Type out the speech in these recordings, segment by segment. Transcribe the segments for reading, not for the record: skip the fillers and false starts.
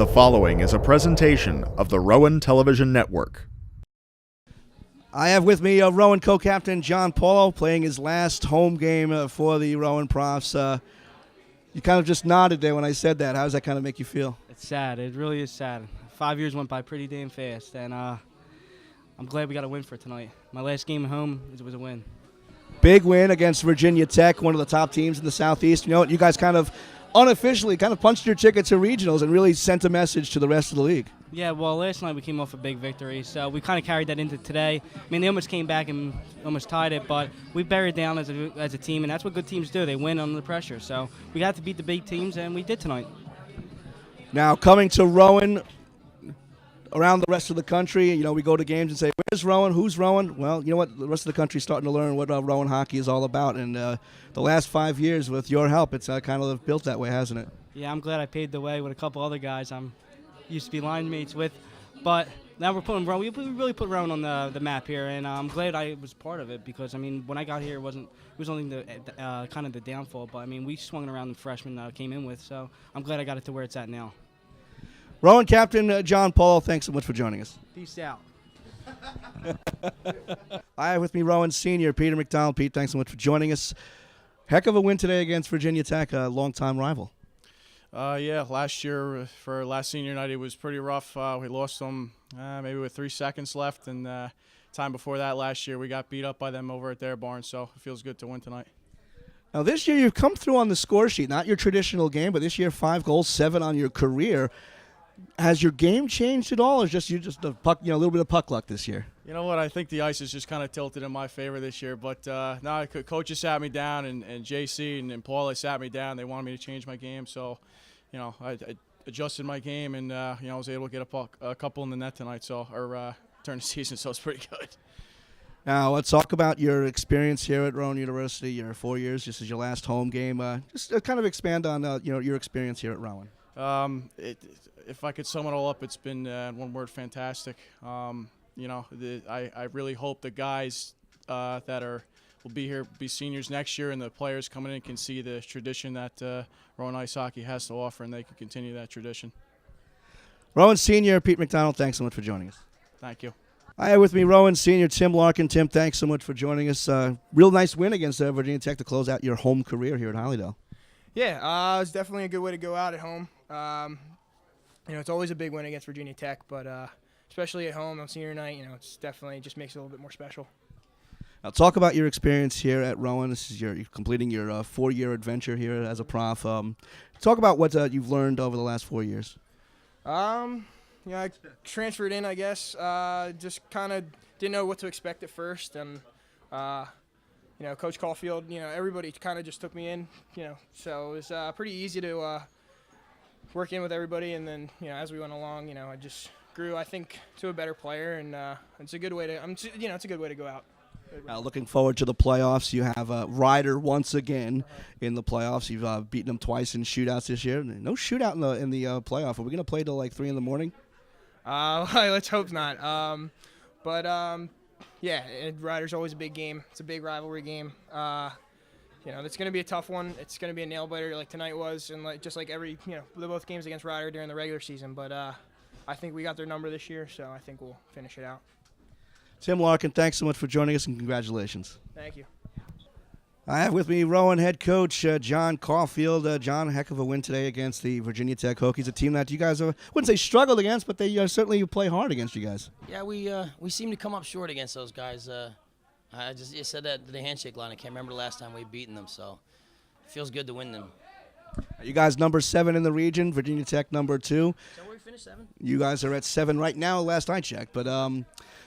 The following is a presentation of the Rowan Television Network. I have with me Rowan co-captain John Paulo playing his last home game for the Rowan Profs. You kind of just nodded there when I said that. How does that kind of make you feel? It's sad. It really is sad. 5 years went by pretty damn fast, and I'm glad we got a win for tonight. My last game at home was a win. Big win against Virginia Tech, one of the top teams in the Southeast. You know, you guys kind of unofficially kind of punched your ticket to regionals and really sent a message to the rest of the league. Yeah, well, last night we came off a big victory, so we kind of carried that into today. I mean, they almost came back and almost tied it, but we buried down as a team, and that's what good teams do. They win under the pressure. So we got to beat the big teams, and we did tonight. Now, coming to Rowan, around the rest of the country, you know, we go to games and say, where's Rowan? Who's Rowan? Well, you know what? The rest of the country's starting to learn what Rowan hockey is all about. And the last 5 years, with your help, it's kind of built that way, hasn't it? Yeah, I'm glad I paved the way with a couple other guys I'm used to be line mates with. But now we're putting Rowan. We really put Rowan on the map here, and I'm glad I was part of it because, I mean, when I got here, it was only the kind of the downfall. But, I mean, we swung around the freshmen came in with, so I'm glad I got it to where it's at now. Rowan captain John Paulo, thanks so much for joining us. Peace out. I have with me Rowan senior Peter MacDonald. Pete, thanks so much for joining us. Heck of a win today against Virginia Tech, a longtime rival. Yeah, last year for last senior night it was pretty rough. We lost them maybe with 3 seconds left, and time before that last year we got beat up by them over at their barn, so it feels good to win tonight. Now this year you've come through on the score sheet, not your traditional game, but this year 5 goals, 7 on your career. Has your game changed at all, or just a puck, a little bit of puck luck this year? You know what? I think the ice is just kind of tilted in my favor this year. But no, coaches sat me down, and JC and Paul sat me down. They wanted me to change my game, so I adjusted my game, and I was able to get a couple in the net tonight, during the season. So it's pretty good. Now let's talk about your experience here at Rowan University. Your 4 years, this is your last home game. Just kind of expand on your experience here at Rowan. If I could sum it all up, it's been one word: fantastic. I really hope the guys that will be here, be seniors next year, and the players coming in can see the tradition that Rowan Ice Hockey has to offer, and they can continue that tradition. Rowan senior Pete MacDonald, thanks so much for joining us. Thank you. I have with me Rowan senior Tim Larkin. Tim, thanks so much for joining us. Real nice win against Virginia Tech to close out your home career here at Hollydale. Yeah, it's definitely a good way to go out at home. It's always a big win against Virginia Tech, but especially at home on senior night, it's definitely just makes it a little bit more special. Now, talk about your experience here at Rowan. This is you're completing your 4-year adventure here as a prof. Talk about what you've learned over the last 4 years. I transferred in, I guess. Just kind of didn't know what to expect at first, and Coach Caulfield, everybody kind of just took me in, so it was pretty easy to work in with everybody, and then as we went along, I just grew, I think, to a better player, and it's a good way to it's a good way to go out. Looking forward to the playoffs. You have Ryder once again in the playoffs. You've beaten them twice in shootouts this year. No shootout in the playoff. Are we going to play till like 3 in the morning? Let's hope not. Ryder's always a big game. It's a big rivalry game. It's going to be a tough one. It's going to be a nail-biter like tonight was, and just like every, both games against Ryder during the regular season. But I think we got their number this year, so I think we'll finish it out. Tim Larkin, thanks so much for joining us, and congratulations. Thank you. I have with me Rowan head coach John Caulfield. John, heck of a win today against the Virginia Tech Hokies, a team that you guys wouldn't say struggled against, but they certainly play hard against you guys. Yeah, we seem to come up short against those guys. I just said that to the handshake line. I can't remember the last time we've beaten them, so it feels good to win them. You guys number 7 in the region, Virginia Tech number 2. So where we finished 7? You guys are at 7 right now, last I checked. But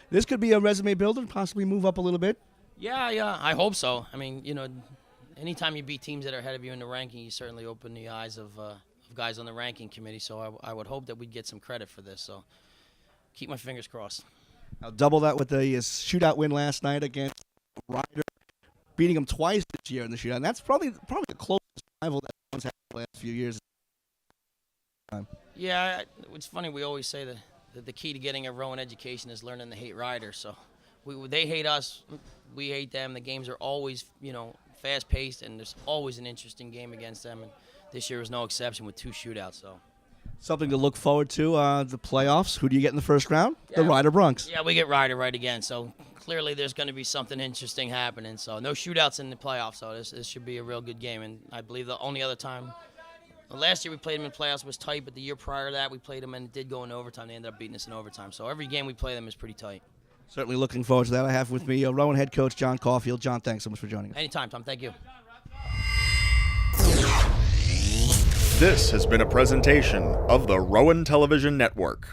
this could be a resume builder, possibly move up a little bit. Yeah, I hope so. I mean, anytime you beat teams that are ahead of you in the ranking, you certainly open the eyes of guys on the ranking committee. So I would hope that we'd get some credit for this. So keep my fingers crossed. I'll double that with the shootout win last night against Ryder, beating them twice this year in the shootout. And that's probably the closest rival that one's had in the last few years. Yeah, it's funny. We always say that the key to getting a Rowan education is learning to hate Ryder. So they hate us, we hate them. The games are always, fast-paced, and there's always an interesting game against them. And this year was no exception with 2 shootouts. Something to look forward to, the playoffs. Who do you get in the first round? The Ryder Bronx. Yeah, we get Ryder right again. So clearly there's going to be something interesting happening. So no shootouts in the playoffs. So this should be a real good game. And I believe the only other time, last year we played them in playoffs was tight, but the year prior to that we played them and it did go in overtime. They ended up beating us in overtime. So every game we play them is pretty tight. Certainly looking forward to that. I have with me Rowan head coach John Caulfield. John, thanks so much for joining us. Anytime, Tom. Thank you. This has been a presentation of the Rowan Television Network.